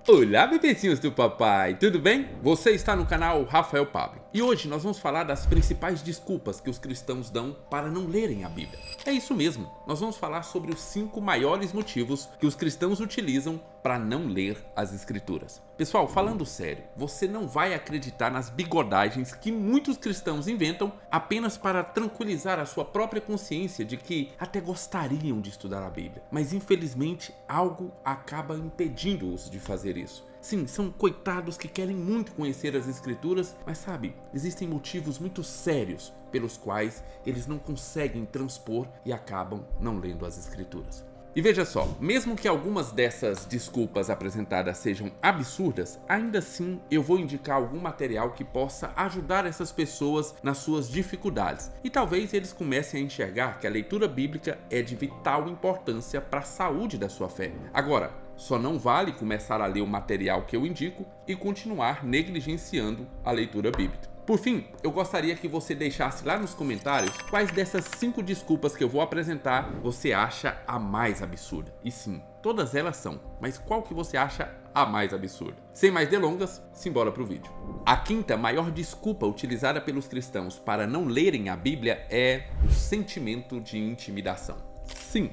Olá, bebezinhos do papai, tudo bem? Você está no canal Rafael Pablo e hoje nós vamos falar das principais desculpas que os cristãos dão para não lerem a Bíblia. É isso mesmo, nós vamos falar sobre os 5 maiores motivos que os cristãos utilizam para não ler as Escrituras. Pessoal, falando sério, você não vai acreditar nas bigodagens que muitos cristãos inventam apenas para tranquilizar a sua própria consciência de que até gostariam de estudar a Bíblia, mas infelizmente algo acaba impedindo-os de fazer isso. Sim, são coitados que querem muito conhecer as Escrituras, mas sabe, existem motivos muito sérios pelos quais eles não conseguem transpor e acabam não lendo as Escrituras. E veja só, mesmo que algumas dessas desculpas apresentadas sejam absurdas, ainda assim eu vou indicar algum material que possa ajudar essas pessoas nas suas dificuldades. E talvez eles comecem a enxergar que a leitura bíblica é de vital importância para a saúde da sua fé. Agora, só não vale começar a ler o material que eu indico e continuar negligenciando a leitura bíblica. Por fim, eu gostaria que você deixasse lá nos comentários quais dessas 5 desculpas que eu vou apresentar você acha a mais absurda. E sim, todas elas são, mas qual que você acha a mais absurda? Sem mais delongas, simbora pro vídeo. A 5ª maior desculpa utilizada pelos cristãos para não lerem a Bíblia é o sentimento de intimidação. Sim,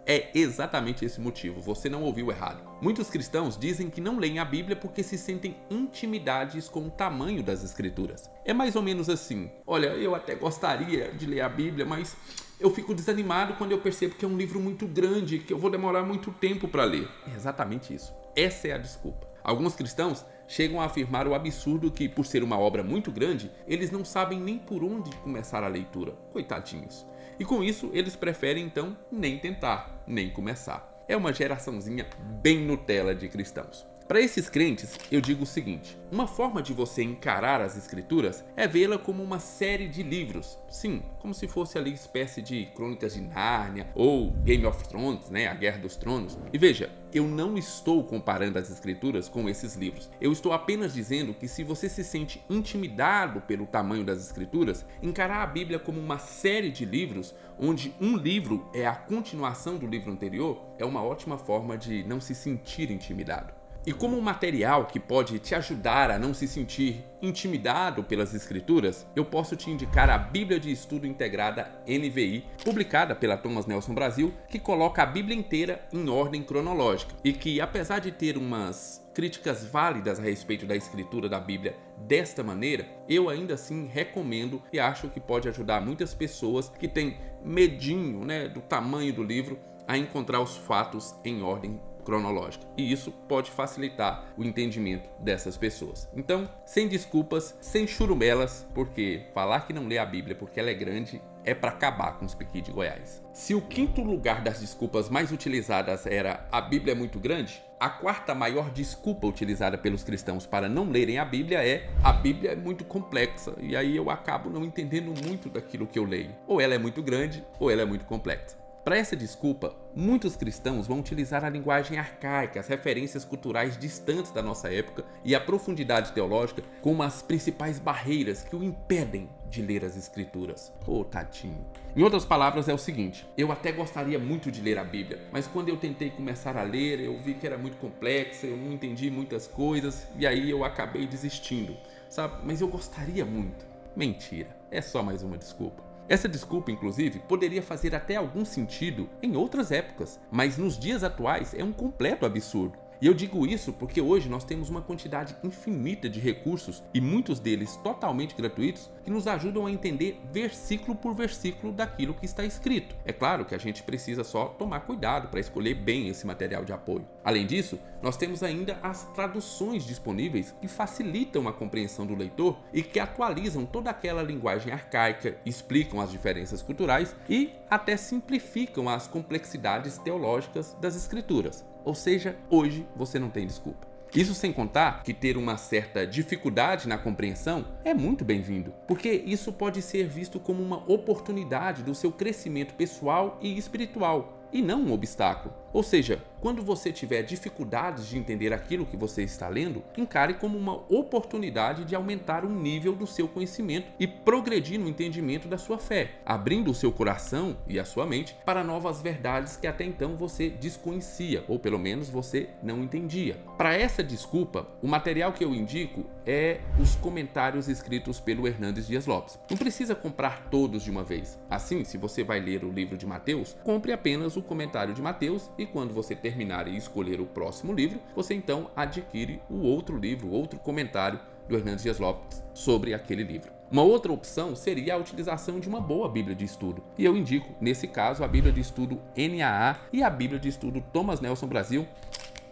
é exatamente esse motivo, você não ouviu errado. Muitos cristãos dizem que não leem a Bíblia porque se sentem intimidados com o tamanho das Escrituras. É mais ou menos assim: olha, eu até gostaria de ler a Bíblia, mas eu fico desanimado quando eu percebo que é um livro muito grande, que eu vou demorar muito tempo para ler. É exatamente isso. Essa é a desculpa. Alguns cristãos chegam a afirmar o absurdo que, por ser uma obra muito grande, eles não sabem nem por onde começar a leitura. Coitadinhos. E com isso, eles preferem então nem tentar, nem começar. É uma geraçãozinha bem Nutella de cristãos. Para esses crentes, eu digo o seguinte: uma forma de você encarar as Escrituras é vê-la como uma série de livros. Sim, como se fosse ali espécie de Crônicas de Nárnia ou Game of Thrones, né, a Guerra dos Tronos. E veja, eu não estou comparando as Escrituras com esses livros. Eu estou apenas dizendo que se você se sente intimidado pelo tamanho das Escrituras, encarar a Bíblia como uma série de livros, onde um livro é a continuação do livro anterior, é uma ótima forma de não se sentir intimidado. E como um material que pode te ajudar a não se sentir intimidado pelas Escrituras, eu posso te indicar a Bíblia de Estudo Integrada NVI, publicada pela Thomas Nelson Brasil, que coloca a Bíblia inteira em ordem cronológica e que, apesar de ter umas críticas válidas a respeito da escritura da Bíblia desta maneira, eu ainda assim recomendo e acho que pode ajudar muitas pessoas que têm medinho, né, do tamanho do livro a encontrar os fatos em ordem cronológica, e isso pode facilitar o entendimento dessas pessoas. Então, sem desculpas, sem churumelas, porque falar que não lê a Bíblia porque ela é grande é para acabar com os Pequi de Goiás. Se o 5º lugar das desculpas mais utilizadas era a Bíblia é muito grande, a 4ª maior desculpa utilizada pelos cristãos para não lerem a Bíblia é: a Bíblia é muito complexa e aí eu acabo não entendendo muito daquilo que eu leio. Ou ela é muito grande ou ela é muito complexa. Para essa desculpa, muitos cristãos vão utilizar a linguagem arcaica, as referências culturais distantes da nossa época e a profundidade teológica como as principais barreiras que o impedem de ler as Escrituras. Ô, tadinho. Em outras palavras, é o seguinte: eu até gostaria muito de ler a Bíblia, mas quando eu tentei começar a ler, eu vi que era muito complexa, eu não entendi muitas coisas e aí eu acabei desistindo, sabe? Mas eu gostaria muito. Mentira, é só mais uma desculpa. Essa desculpa, inclusive, poderia fazer até algum sentido em outras épocas, mas nos dias atuais é um completo absurdo. E eu digo isso porque hoje nós temos uma quantidade infinita de recursos, e muitos deles totalmente gratuitos, que nos ajudam a entender versículo por versículo daquilo que está escrito. É claro que a gente precisa só tomar cuidado para escolher bem esse material de apoio. Além disso, nós temos ainda as traduções disponíveis que facilitam a compreensão do leitor e que atualizam toda aquela linguagem arcaica, explicam as diferenças culturais e até simplificam as complexidades teológicas das Escrituras. Ou seja, hoje você não tem desculpa. Isso sem contar que ter uma certa dificuldade na compreensão é muito bem-vindo, porque isso pode ser visto como uma oportunidade do seu crescimento pessoal e espiritual, e não um obstáculo. Ou seja, quando você tiver dificuldades de entender aquilo que você está lendo, encare como uma oportunidade de aumentar o nível do seu conhecimento e progredir no entendimento da sua fé, abrindo o seu coração e a sua mente para novas verdades que até então você desconhecia, ou pelo menos você não entendia. Para essa desculpa, o material que eu indico é os comentários escritos pelo Hernandes Dias Lopes. Não precisa comprar todos de uma vez. Assim, se você vai ler o livro de Mateus, compre apenas o comentário de Mateus e quando você terminar e escolher o próximo livro, você então adquire o outro livro, o outro comentário do Hernandes Dias Lopes sobre aquele livro. Uma outra opção seria a utilização de uma boa Bíblia de estudo. E eu indico, nesse caso, a Bíblia de estudo NAA e a Bíblia de estudo Thomas Nelson Brasil,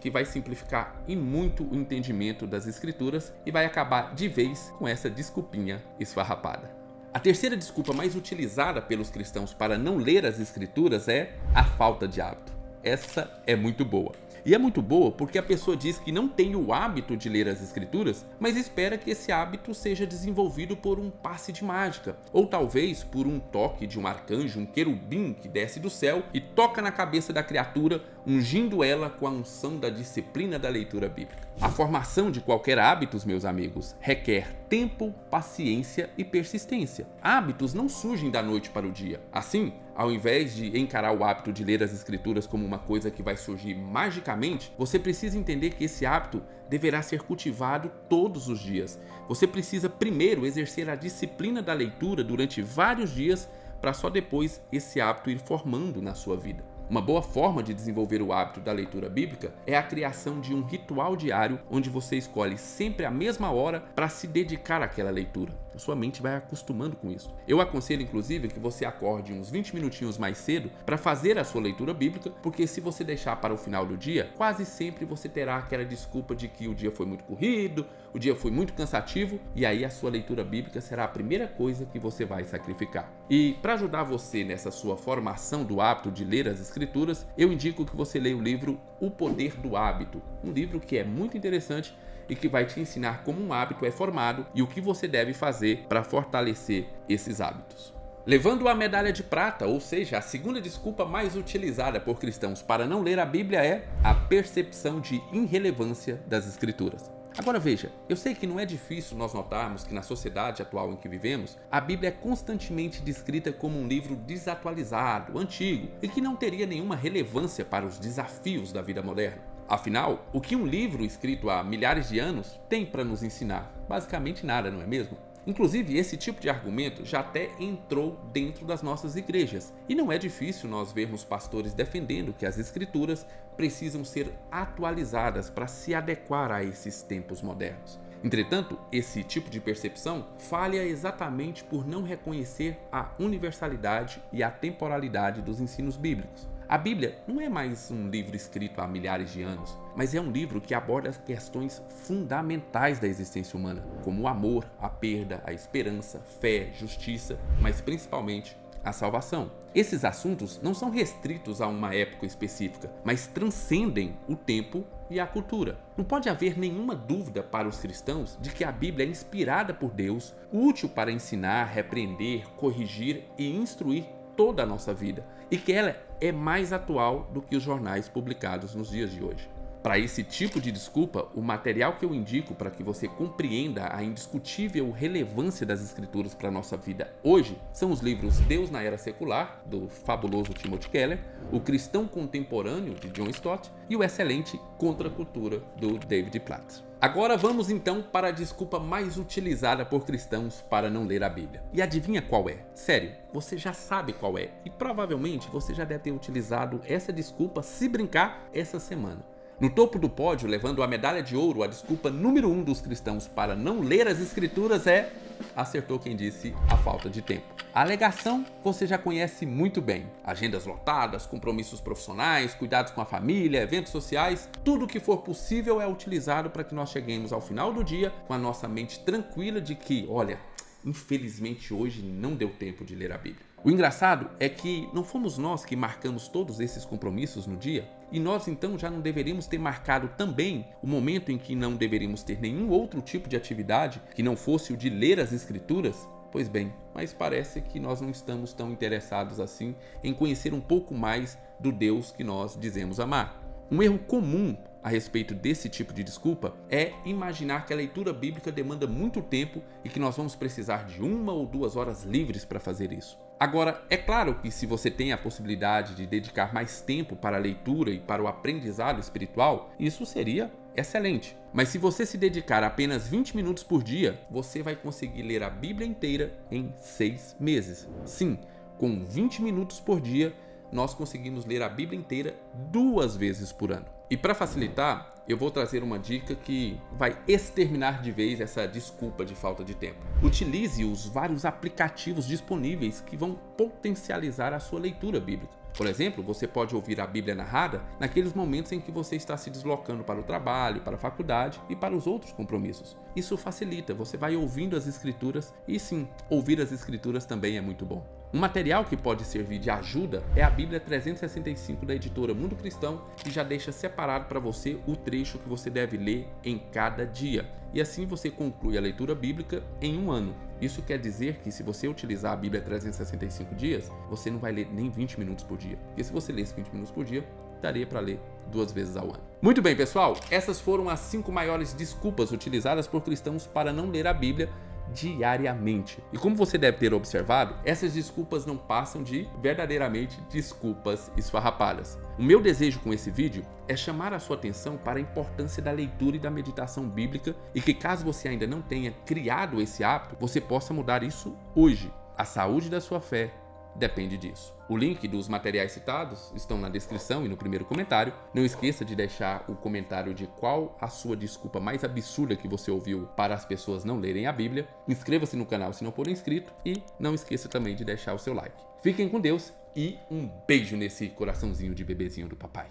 que vai simplificar em muito o entendimento das escrituras e vai acabar de vez com essa desculpinha esfarrapada. A terceira desculpa mais utilizada pelos cristãos para não ler as escrituras é a falta de hábito. Essa é muito boa. E é muito boa porque a pessoa diz que não tem o hábito de ler as escrituras, mas espera que esse hábito seja desenvolvido por um passe de mágica, ou talvez por um toque de um arcanjo, um querubim que desce do céu e toca na cabeça da criatura, ungindo ela com a unção da disciplina da leitura bíblica. A formação de qualquer hábito, meus amigos, requer tempo, paciência e persistência. Hábitos não surgem da noite para o dia. Assim, ao invés de encarar o hábito de ler as escrituras como uma coisa que vai surgir magicamente, você precisa entender que esse hábito deverá ser cultivado todos os dias. Você precisa primeiro exercer a disciplina da leitura durante vários dias para só depois esse hábito ir formando na sua vida. Uma boa forma de desenvolver o hábito da leitura bíblica é a criação de um ritual diário onde você escolhe sempre a mesma hora para se dedicar àquela leitura. A sua mente vai acostumando com isso. Eu aconselho, inclusive, que você acorde uns 20 minutinhos mais cedo para fazer a sua leitura bíblica, porque se você deixar para o final do dia, quase sempre você terá aquela desculpa de que o dia foi muito corrido, o dia foi muito cansativo, e aí a sua leitura bíblica será a primeira coisa que você vai sacrificar. E para ajudar você nessa sua formação do hábito de ler as escrituras, eu indico que você leia o livro O Poder do Hábito, um livro que é muito interessante e que vai te ensinar como um hábito é formado e o que você deve fazer para fortalecer esses hábitos. Levando a medalha de prata, ou seja, a segunda desculpa mais utilizada por cristãos para não ler a Bíblia é a percepção de irrelevância das escrituras. Agora veja, eu sei que não é difícil nós notarmos que na sociedade atual em que vivemos, a Bíblia é constantemente descrita como um livro desatualizado, antigo e que não teria nenhuma relevância para os desafios da vida moderna. Afinal, o que um livro escrito há milhares de anos tem para nos ensinar? Basicamente nada, não é mesmo? Inclusive, esse tipo de argumento já até entrou dentro das nossas igrejas. E não é difícil nós vermos pastores defendendo que as escrituras precisam ser atualizadas para se adequar a esses tempos modernos. Entretanto, esse tipo de percepção falha exatamente por não reconhecer a universalidade e a temporalidade dos ensinos bíblicos. A Bíblia não é mais um livro escrito há milhares de anos, mas é um livro que aborda as questões fundamentais da existência humana, como o amor, a perda, a esperança, fé, justiça, mas principalmente a salvação. Esses assuntos não são restritos a uma época específica, mas transcendem o tempo e a cultura. Não pode haver nenhuma dúvida para os cristãos de que a Bíblia é inspirada por Deus, útil para ensinar, repreender, corrigir e instruir toda a nossa vida, e que ela é mais atual do que os jornais publicados nos dias de hoje. Para esse tipo de desculpa, o material que eu indico para que você compreenda a indiscutível relevância das escrituras para a nossa vida hoje são os livros Deus na Era Secular, do fabuloso Timothy Keller, O Cristão Contemporâneo, de John Stott, e o excelente Contra a Cultura, do David Platt. Agora vamos então para a desculpa mais utilizada por cristãos para não ler a Bíblia. E adivinha qual é? Sério, você já sabe qual é e provavelmente você já deve ter utilizado essa desculpa, se brincar, essa semana. No topo do pódio, levando a medalha de ouro, a desculpa número 1 dos cristãos para não ler as escrituras é, acertou quem disse, a falta de tempo. A alegação você já conhece muito bem. Agendas lotadas, compromissos profissionais, cuidados com a família, eventos sociais, tudo o que for possível é utilizado para que nós cheguemos ao final do dia com a nossa mente tranquila de que, olha, infelizmente hoje não deu tempo de ler a Bíblia. O engraçado é que não fomos nós que marcamos todos esses compromissos no dia, e nós então já não deveríamos ter marcado também o momento em que não deveríamos ter nenhum outro tipo de atividade que não fosse o de ler as escrituras? Pois bem, mas parece que nós não estamos tão interessados assim em conhecer um pouco mais do Deus que nós dizemos amar. Um erro comum a respeito desse tipo de desculpa é imaginar que a leitura bíblica demanda muito tempo e que nós vamos precisar de 1 ou 2 horas livres para fazer isso. Agora, é claro que se você tem a possibilidade de dedicar mais tempo para a leitura e para o aprendizado espiritual, isso seria excelente. Mas se você se dedicar apenas 20 minutos por dia, você vai conseguir ler a Bíblia inteira em 6 meses. Sim, com 20 minutos por dia, nós conseguimos ler a Bíblia inteira 2 vezes por ano. E para facilitar, eu vou trazer uma dica que vai exterminar de vez essa desculpa de falta de tempo. Utilize os vários aplicativos disponíveis que vão potencializar a sua leitura bíblica. Por exemplo, você pode ouvir a Bíblia narrada naqueles momentos em que você está se deslocando para o trabalho, para a faculdade e para os outros compromissos. Isso facilita, você vai ouvindo as escrituras e sim, ouvir as escrituras também é muito bom. Um material que pode servir de ajuda é a Bíblia 365 da editora Mundo Cristão, que já deixa separado para você o trecho que você deve ler em cada dia. E assim você conclui a leitura bíblica em 1 ano. Isso quer dizer que se você utilizar a Bíblia 365 dias, você não vai ler nem 20 minutos por dia. Porque se você lesse 20 minutos por dia, daria para ler 2 vezes ao ano. Muito bem, pessoal, essas foram as 5 maiores desculpas utilizadas por cristãos para não ler a Bíblia diariamente. E como você deve ter observado, essas desculpas não passam de verdadeiramente desculpas esfarrapadas. O meu desejo com esse vídeo é chamar a sua atenção para a importância da leitura e da meditação bíblica e que caso você ainda não tenha criado esse hábito, você possa mudar isso hoje. A saúde da sua fé depende disso. O link dos materiais citados estão na descrição e no primeiro comentário. Não esqueça de deixar o comentário de qual a sua desculpa mais absurda que você ouviu para as pessoas não lerem a Bíblia. Inscreva-se no canal se não for inscrito e não esqueça também de deixar o seu like. Fiquem com Deus e um beijo nesse coraçãozinho de bebezinho do papai.